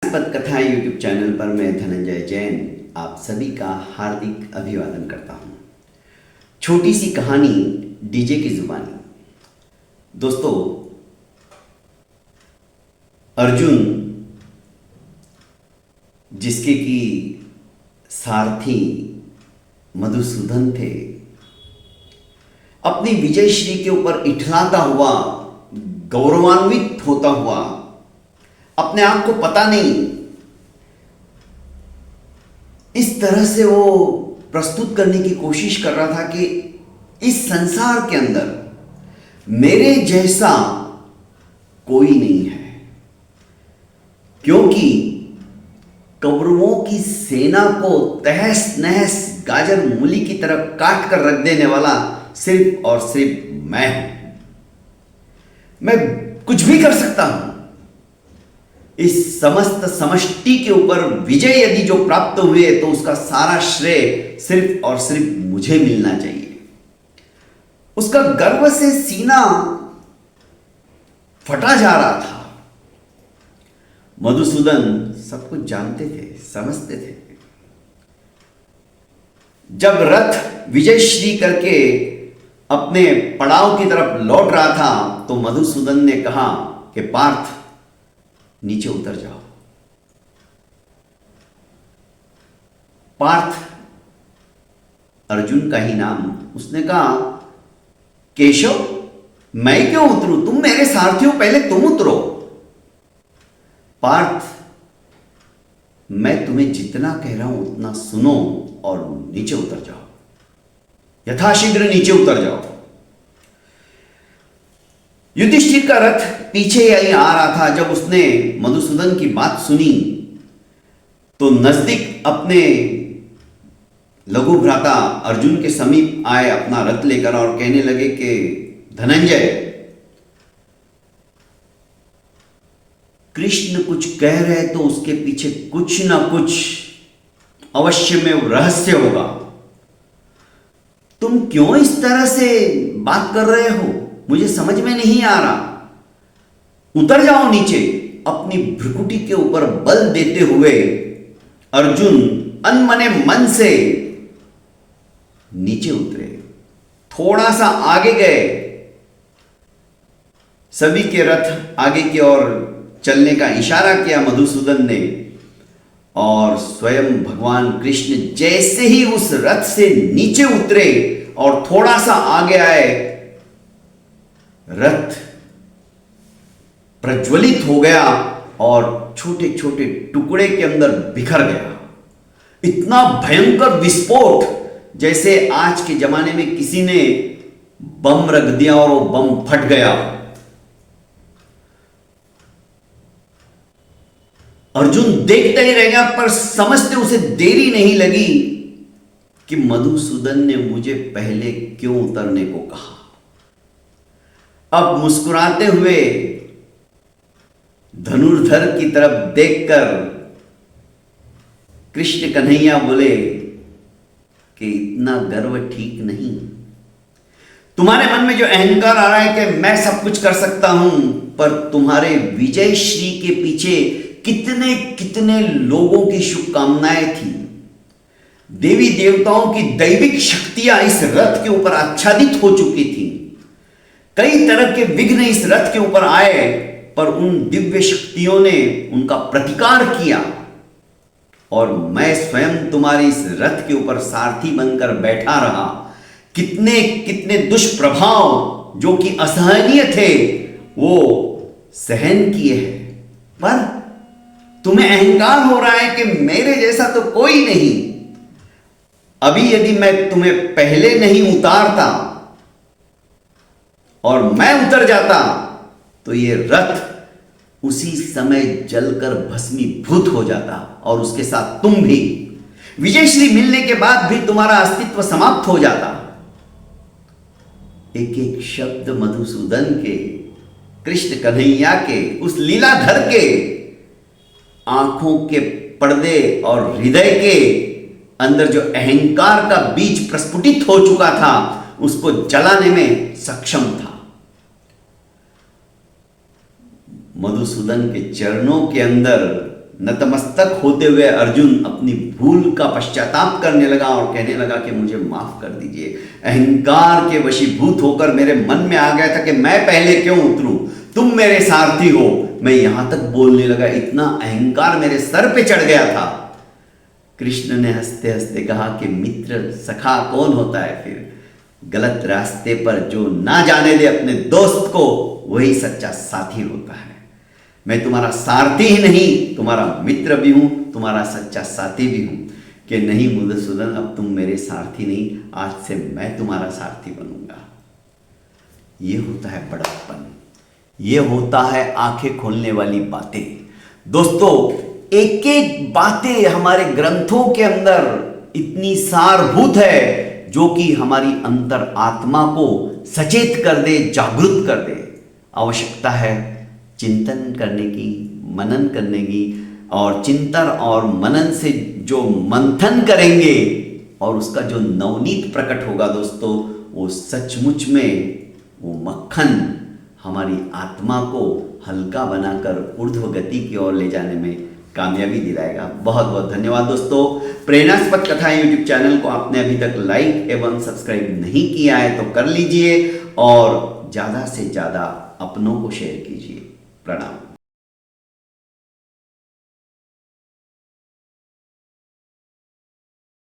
पद कथा YouTube channel पर मैं धनंजय जैन आप सभी का हार्दिक अभिवादन करता हूं। छोटी सी कहानी डीजे की जुबानी। दोस्तों, अर्जुन जिसके की सारथी मधुसूदन थे, अपनी विजयश्री के ऊपर इठलाता हुआ, गौरवान्वित होता हुआ, अपने आप को पता नहीं इस तरह से वो प्रस्तुत करने की कोशिश कर रहा था कि इस संसार के अंदर मेरे जैसा कोई नहीं है, क्योंकि कौरवों की सेना को तहस नहस गाजर मूली की तरह काट कर रख देने वाला सिर्फ और सिर्फ मैं हूं। मैं कुछ भी कर सकता हूं। इस समस्त समष्टि के ऊपर विजय यदि जो प्राप्त हुए तो उसका सारा श्रेय सिर्फ और सिर्फ मुझे मिलना चाहिए। उसका गर्व से सीना फटा जा रहा था। मधुसूदन सब कुछ जानते थे, समझते थे। जब रथ विजयश्री करके अपने पड़ाव की तरफ लौट रहा था तो मधुसूदन ने कहा कि पार्थ, नीचे उतर जाओ। पार्थ अर्जुन का ही नाम। उसने कहा, केशव, मैं क्यों उतरूं? तुम मेरे सारथी हो, पहले तुम उतरो। पार्थ, मैं तुम्हें जितना कह रहा हूं उतना सुनो और नीचे उतर जाओ, यथाशीघ्र नीचे उतर जाओ। युधिष्ठिर का रथ पीछे ही आ रहा था। जब उसने मधुसूदन की बात सुनी तो नजदीक अपने लघु भ्राता अर्जुन के समीप आए अपना रथ लेकर और कहने लगे कि धनंजय, कृष्ण कुछ कह रहे तो उसके पीछे कुछ ना कुछ अवश्य में रहस्य होगा। तुम क्यों इस तरह से बात कर रहे हो? मुझे समझ में नहीं आ रहा। उतर जाओ नीचे। अपनी भ्रुकुटी के ऊपर बल देते हुए अर्जुन अनमने मन से नीचे उतरे। थोड़ा सा आगे गए। सभी के रथ आगे की ओर चलने का इशारा किया मधुसूदन ने, और स्वयं भगवान कृष्ण जैसे ही उस रथ से नीचे उतरे और थोड़ा सा आगे आए, रथ प्रज्वलित हो गया और छोटे छोटे टुकड़े के अंदर बिखर गया। इतना भयंकर विस्फोट जैसे आज के जमाने में किसी ने बम रख दिया और वो बम फट गया। अर्जुन देखता ही रह गया, पर समझते उसे देरी नहीं लगी कि मधुसूदन ने मुझे पहले क्यों उतरने को कहा। अब मुस्कुराते हुए धनुर्धर की तरफ देखकर कृष्ण कन्हैया बोले कि इतना गर्व ठीक नहीं। तुम्हारे मन में जो अहंकार आ रहा है कि मैं सब कुछ कर सकता हूं, पर तुम्हारे विजयश्री के पीछे कितने कितने लोगों की शुभकामनाएं थी। देवी देवताओं की दैविक शक्तियां इस रथ के ऊपर आच्छादित हो चुकी थी। कई तरह के विघ्न इस रथ के ऊपर आए, पर उन दिव्य शक्तियों ने उनका प्रतिकार किया और मैं स्वयं तुम्हारे इस रथ के ऊपर सारथी बनकर बैठा रहा। कितने कितने दुष्प्रभाव जो कि असहनीय थे वो सहन किए हैं, पर तुम्हें अहंकार हो रहा है कि मेरे जैसा तो कोई नहीं। अभी यदि मैं तुम्हें पहले नहीं उतारता और मैं उतर जाता तो ये रथ उसी समय जलकर भस्मीभूत हो जाता और उसके साथ तुम भी। विजयश्री मिलने के बाद भी तुम्हारा अस्तित्व समाप्त हो जाता। एक एक शब्द मधुसूदन के, कृष्ण कन्हैया के, उस लीलाधर के आंखों के पर्दे और हृदय के अंदर जो अहंकार का बीज प्रस्फुटित हो चुका था उसको जलाने में सक्षम था। मधुसूदन के चरणों के अंदर नतमस्तक होते हुए अर्जुन अपनी भूल का पश्चाताप करने लगा और कहने लगा कि मुझे माफ कर दीजिए। अहंकार के वशीभूत होकर मेरे मन में आ गया था कि मैं पहले क्यों उतरूं, तुम मेरे सारथी हो। मैं यहां तक बोलने लगा, इतना अहंकार मेरे सर पे चढ़ गया था। कृष्ण ने हंसते हंसते कहा कि मित्र सखा कौन होता है फिर? गलत रास्ते पर जो ना जाने दे अपने दोस्त को, वही सच्चा साथी होता है। मैं तुम्हारा सारथी ही नहीं, तुम्हारा मित्र भी हूं, तुम्हारा सच्चा साथी भी हूं। कि नहीं मधुसूदन, अब तुम मेरे सारथी नहीं, आज से मैं तुम्हारा सारथी बनूंगा। ये होता है बड़प्पन, ये होता है आंखें खोलने वाली बातें। दोस्तों, एक एक बातें हमारे ग्रंथों के अंदर इतनी सारभूत है जो कि हमारी अंतर आत्मा को सचेत कर दे, जागृत कर दे। आवश्यकता है चिंतन करने की, मनन करने की, और चिंतन और मनन से जो मंथन करेंगे और उसका जो नवनीत प्रकट होगा दोस्तों, वो सचमुच में वो मक्खन हमारी आत्मा को हल्का बनाकर ऊर्ध्व गति की ओर ले जाने में कामयाबी दिलाएगा। बहुत बहुत धन्यवाद दोस्तों। प्रेरणास्पद कथा यूट्यूब चैनल को आपने अभी तक लाइक एवं सब्सक्राइब नहीं किया है तो कर लीजिए और ज़्यादा से ज़्यादा अपनों को शेयर कीजिए। प्रणाम।